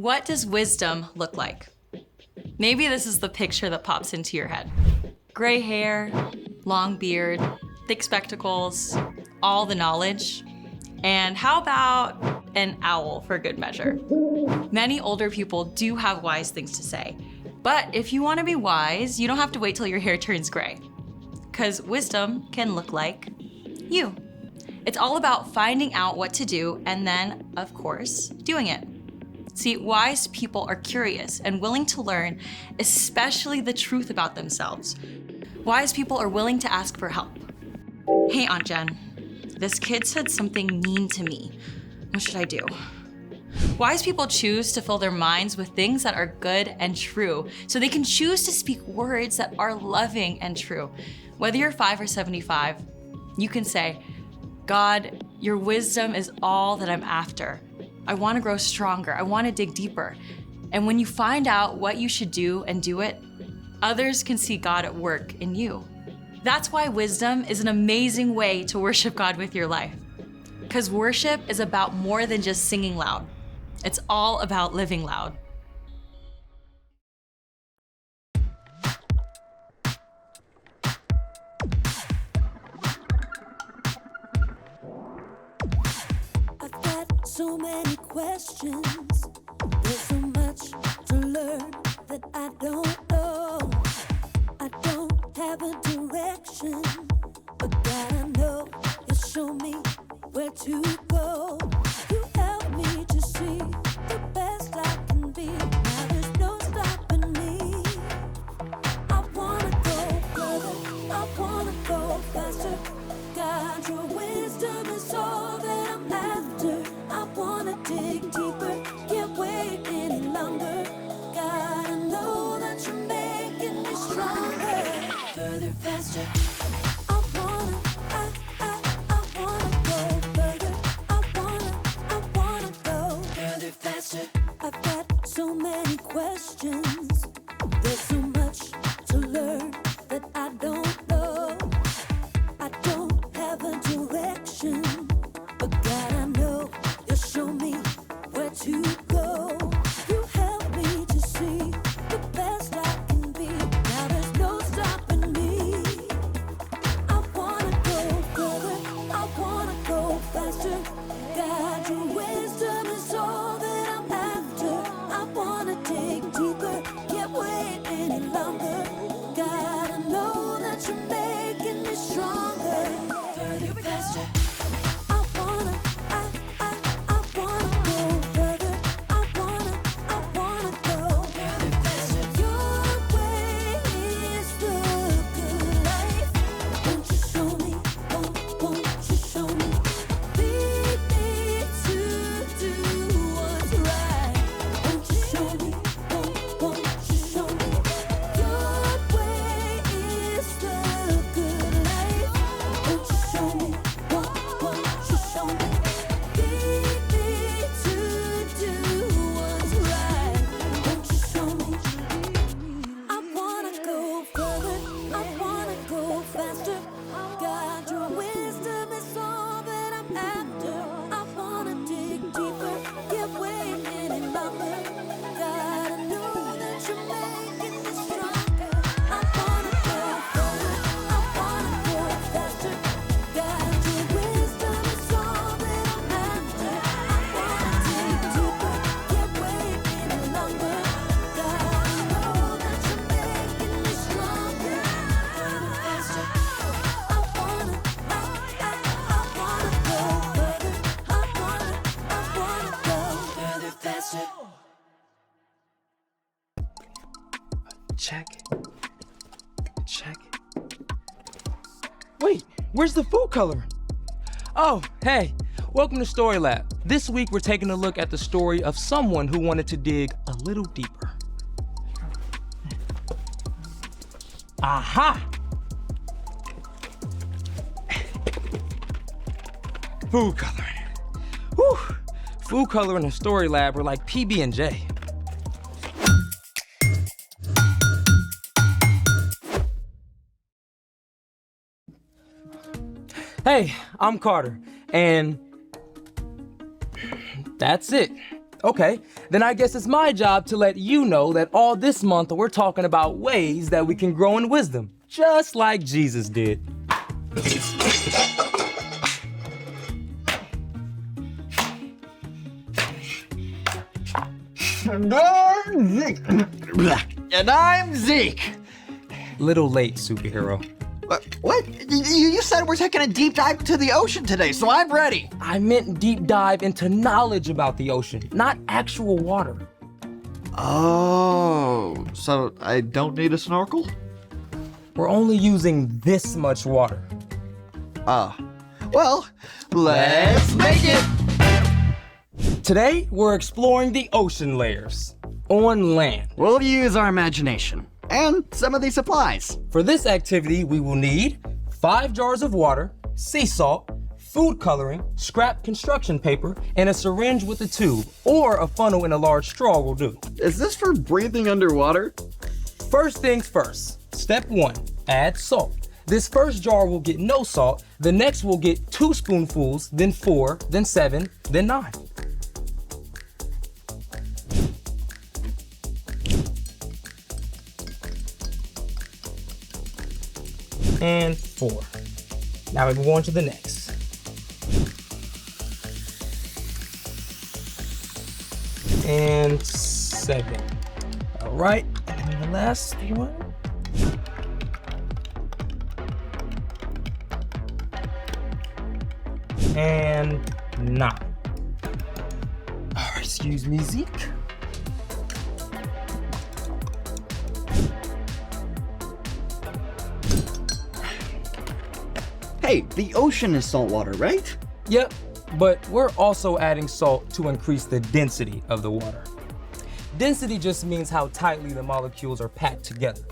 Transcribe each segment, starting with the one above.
What does wisdom look like? Maybe this is the picture that pops into your head. Gray hair, long beard, thick spectacles, all the knowledge. And how about an owl for good measure? Many older people do have wise things to say. But if you want to be wise, you don't have to wait till your hair turns gray. Because wisdom can look like you. It's all about finding out what to do and then, of course, doing it. See, wise people are curious and willing to learn, especially the truth about themselves. Wise people are willing to ask for help. Hey, Aunt Jen, this kid said something mean to me. What should I do? Wise people choose to fill their minds with things that are good and true, so they can choose to speak words that are loving and true. Whether you're 5 or 75, you can say, God, your wisdom is all that I'm after. I want to grow stronger. I want to dig deeper. And when you find out what you should do and do it, others can see God at work in you. That's why wisdom is an amazing way to worship God with your life. Because worship is about more than just singing loud. It's all about living loud. I've got so many questions. There's so much to learn that I don't know. I don't have a direction, but God, I know you show me where to go. You help me to see the best I can be. Now there's no stopping me. I wanna go further, I wanna go faster. God, your wisdom is all that I'm after. I wanna dig deeper, can't wait any longer. God, I know that you're making me stronger. Further, faster. I wanna go further. I wanna go further, faster. I've got so many questions. There's so much to learn that I don't know. I don't have a direction, but God, I know you'll show me where to go. You help me to see the best I can be. Now there's no stopping me. I wanna go further, I wanna go faster. God, your wisdom is all that I'm after. I wanna dig deeper, can't wait any longer. God, I know that you're making me stronger. Further, faster. I wanna go further. I wanna go further, faster. Your way is the good life. Won't you show me? Won't you show me? Lead me to do what's right. Won't you show me? Won't you show me? Your way is the good life. Won't you show me? Won't you show me? Lead me to do what's right. Won't you show me? I wanna go further. I wanna go faster. God, your wisdom is all that I'm after. I wanna dig deeper, can't wait any longer. God, I know that you're making me stronger. I wanna go further. I wanna go faster. God, your wisdom is all that I'm after. I wanna dig deeper, can't wait any longer. God, I know that you're making me stronger. Faster. I wanna go further. I wanna go further, faster. Check. Wait, where's the food color? Oh, hey, welcome to Story Lab. This week we're taking a look at the story of someone who wanted to dig a little deeper. Aha! Food coloring. Whew! Food coloring and Story Lab are like PB&J. Hey, I'm Carter, and that's it. Okay, then I guess it's my job to let you know that all this month we're talking about ways that we can grow in wisdom, just like Jesus did. And I'm Zeke. Little late, superhero. What? You said we're taking a deep dive into the ocean today, so I'm ready. I meant deep dive into knowledge about the ocean, not actual water. Oh, so I don't need a snorkel? We're only using this much water. Well, let's make it. Today, we're exploring the ocean layers on land. We'll use our imagination and some of these supplies. For this activity, we will need 5 jars of water, sea salt, food coloring, scrap construction paper, and a syringe with a tube, or a funnel and a large straw will do. Is this for breathing underwater? First things first. Step 1, add salt. This first jar will get no salt, the next will get 2 spoonfuls, then 4, then 7, then 9. And 4. Now we move on to the next. And 7. All right, and the last one. And 9. Excuse me, Zeke. Hey, the ocean is saltwater, right? Yep, but we're also adding salt to increase the density of the water. Density just means how tightly the molecules are packed together.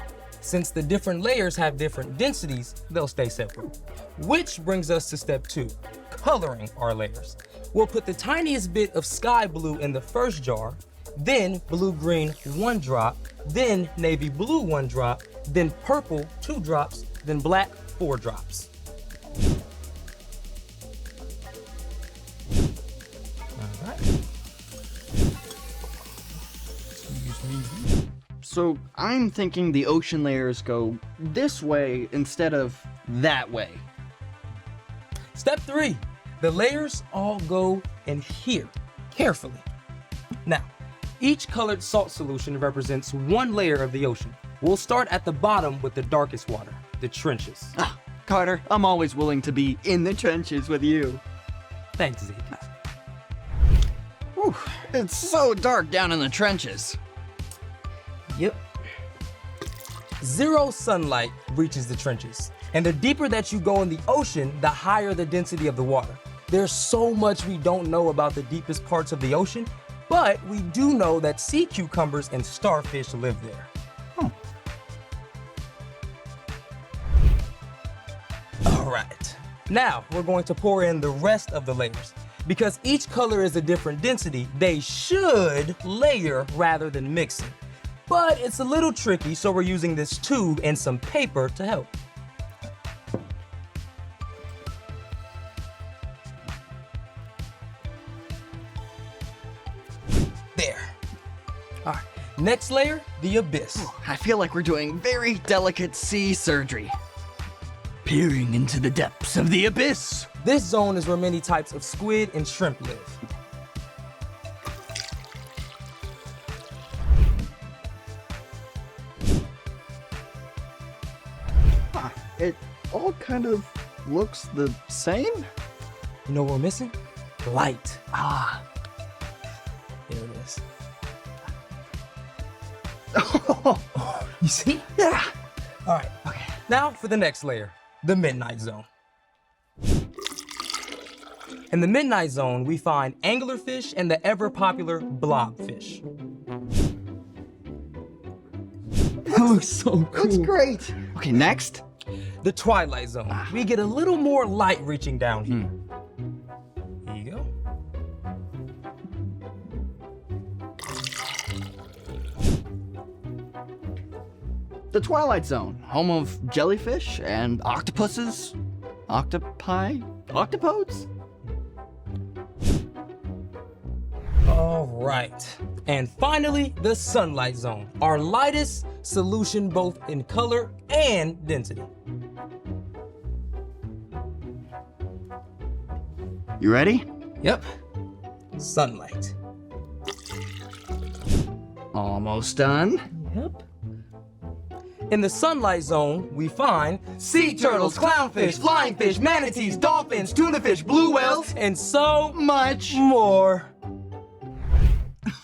Since the different layers have different densities, they'll stay separate. Which brings us to step 2, coloring our layers. We'll put the tiniest bit of sky blue in the first jar, then blue-green 1 drop, then navy blue 1 drop, then purple 2 drops, then black 4 drops. So I'm thinking the ocean layers go this way instead of that way. Step 3, the layers all go in here, carefully. Now, each colored salt solution represents 1 layer of the ocean. We'll start at the bottom with the darkest water, the trenches. Carter, I'm always willing to be in the trenches with you. Thanks, Zeke. Whew, it's so dark down in the trenches. Yep. 0 sunlight reaches the trenches. And the deeper that you go in the ocean, the higher the density of the water. There's so much we don't know about the deepest parts of the ocean, but we do know that sea cucumbers and starfish live there. All right. Now we're going to pour in the rest of the layers. Because each color is a different density, they should layer rather than mixing. But it's a little tricky, so we're using this tube and some paper to help. There. All right, next layer, the abyss. I feel like we're doing very delicate sea surgery. Peering into the depths of the abyss. This zone is where many types of squid and shrimp live. It all kind of looks the same. You know what we're missing? Light. Ah. There it is. You see? Yeah. All right, okay. Now for the next layer, the midnight zone. In the midnight zone, we find anglerfish and the ever-popular blobfish. That looks so cool. That's great. Okay, next. The twilight zone. We get a little more light reaching down here. Here you go. The Twilight Zone, home of jellyfish and octopuses, octopi, octopodes. All right. And finally, the sunlight zone, our lightest solution both in color and density. You ready? Yep. Sunlight. Almost done. Yep. In the sunlight zone, we find sea turtles, clownfish, flying fish, manatees, dolphins, tuna fish, blue whales, and so Much. more.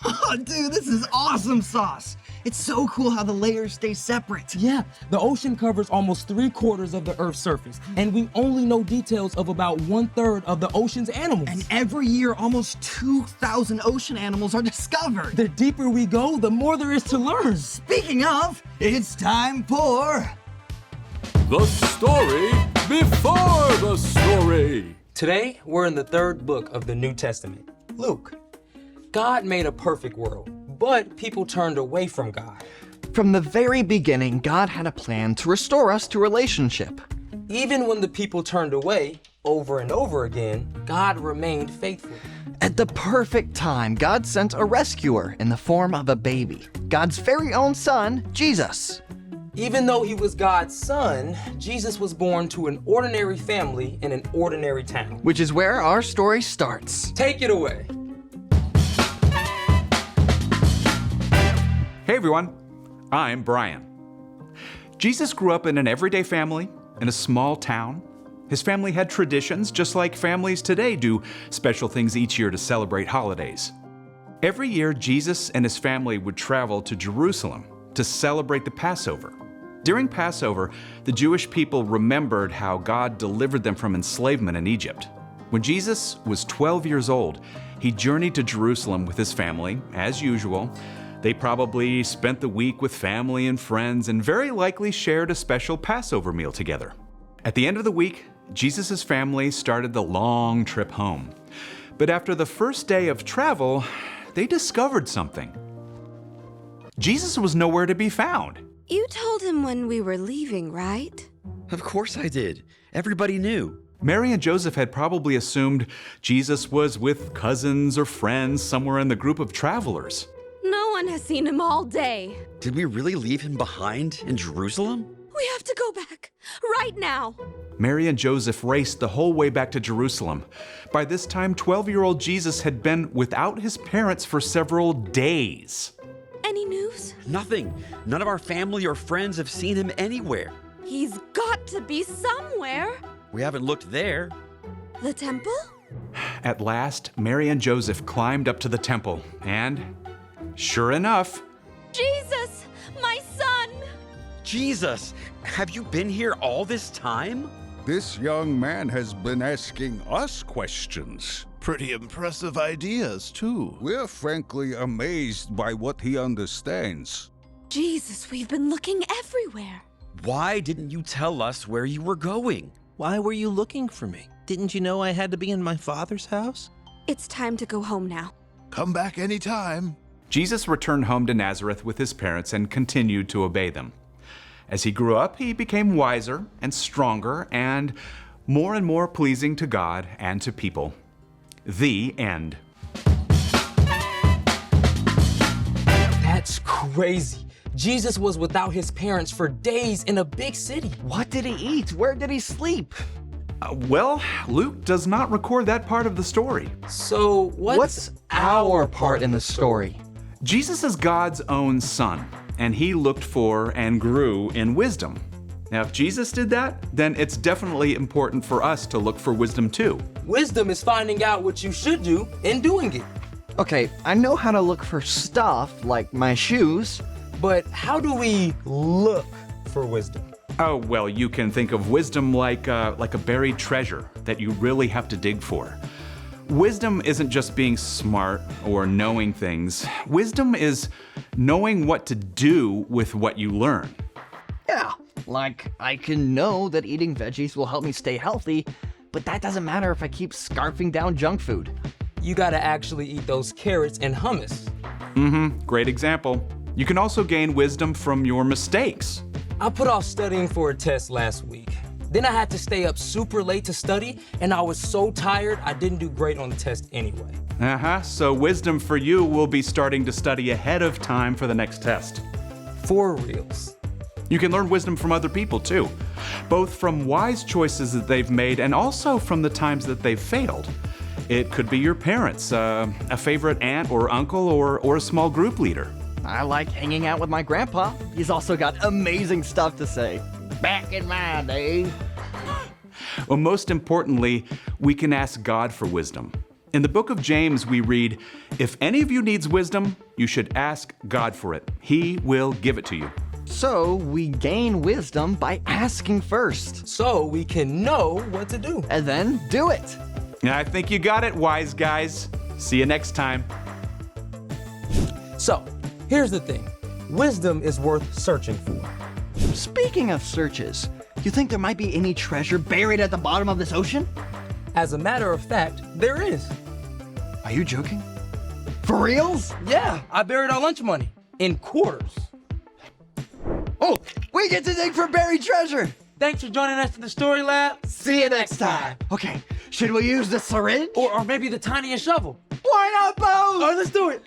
Oh, dude, this is awesome sauce. It's so cool how the layers stay separate. Yeah, the ocean covers almost 3/4 of the Earth's surface, and we only know details of about 1/3 of the ocean's animals. And every year, almost 2,000 ocean animals are discovered. The deeper we go, the more there is to learn. Speaking of, it's time for... The story before the story. Today, we're in the 3rd book of the New Testament, Luke. God made a perfect world, but people turned away from God. From the very beginning, God had a plan to restore us to relationship. Even when the people turned away, over and over again, God remained faithful. At the perfect time, God sent a rescuer in the form of a baby, God's very own son, Jesus. Even though he was God's son, Jesus was born to an ordinary family in an ordinary town. Which is where our story starts. Take it away. Hey everyone, I'm Brian. Jesus grew up in an everyday family in a small town. His family had traditions just like families today do special things each year to celebrate holidays. Every year, Jesus and his family would travel to Jerusalem to celebrate the Passover. During Passover, the Jewish people remembered how God delivered them from enslavement in Egypt. When Jesus was 12 years old, he journeyed to Jerusalem with his family, as usual. They probably spent the week with family and friends and very likely shared a special Passover meal together. At the end of the week, Jesus' family started the long trip home. But after the first day of travel, they discovered something. Jesus was nowhere to be found. You told him when we were leaving, right? Of course I did. Everybody knew. Mary and Joseph had probably assumed Jesus was with cousins or friends somewhere in the group of travelers. No one has seen him all day. Did we really leave him behind in Jerusalem? We have to go back, right now. Mary and Joseph raced the whole way back to Jerusalem. By this time, 12-year-old Jesus had been without his parents for several days. Any news? Nothing. None of our family or friends have seen him anywhere. He's got to be somewhere. We haven't looked there. The temple? At last, Mary and Joseph climbed up to the temple, and sure enough, Jesus, my son! Jesus, have you been here all this time? This young man has been asking us questions. Pretty impressive ideas, too. We're frankly amazed by what he understands. Jesus, we've been looking everywhere. Why didn't you tell us where you were going? Why were you looking for me? Didn't you know I had to be in my father's house? It's time to go home now. Come back anytime. Jesus returned home to Nazareth with his parents and continued to obey them. As he grew up, he became wiser and stronger and more pleasing to God and to people. The end. That's crazy. Jesus was without his parents for days in a big city. What did he eat? Where did he sleep? Well, Luke does not record that part of the story. So What's our part in the story? Jesus is God's own son, and he looked for and grew in wisdom. Now, if Jesus did that, then it's definitely important for us to look for wisdom too. Wisdom is finding out what you should do and doing it. Okay, I know how to look for stuff like my shoes. But how do we look for wisdom? Oh, well, you can think of wisdom like a buried treasure that you really have to dig for. Wisdom isn't just being smart or knowing things. Wisdom is knowing what to do with what you learn. Yeah, like I can know that eating veggies will help me stay healthy, but that doesn't matter if I keep scarfing down junk food. You gotta actually eat those carrots and hummus. Great example. You can also gain wisdom from your mistakes. I put off studying for a test last week. Then I had to stay up super late to study, and I was so tired I didn't do great on the test anyway. So wisdom for you will be starting to study ahead of time for the next test. For reals. You can learn wisdom from other people too, both from wise choices that they've made and also from the times that they've failed. It could be your parents, a favorite aunt or uncle, or a small group leader. I like hanging out with my grandpa. He's also got amazing stuff to say. Back in my day. Well, most importantly, we can ask God for wisdom. In the book of James, we read, "If any of you needs wisdom, you should ask God for it. He will give it to you." So we gain wisdom by asking first. So we can know what to do. And then do it. I think you got it, wise guys. See you next time. So, here's the thing. Wisdom is worth searching for. Speaking of searches, you think there might be any treasure buried at the bottom of this ocean? As a matter of fact, there is. Are you joking? For reals? Yeah, I buried our lunch money in quarters. Oh, we get to dig for buried treasure. Thanks for joining us for the Story Lab. See you next time. Okay, should we use the syringe? Or maybe the tiniest shovel. Why not both? All right, let's do it.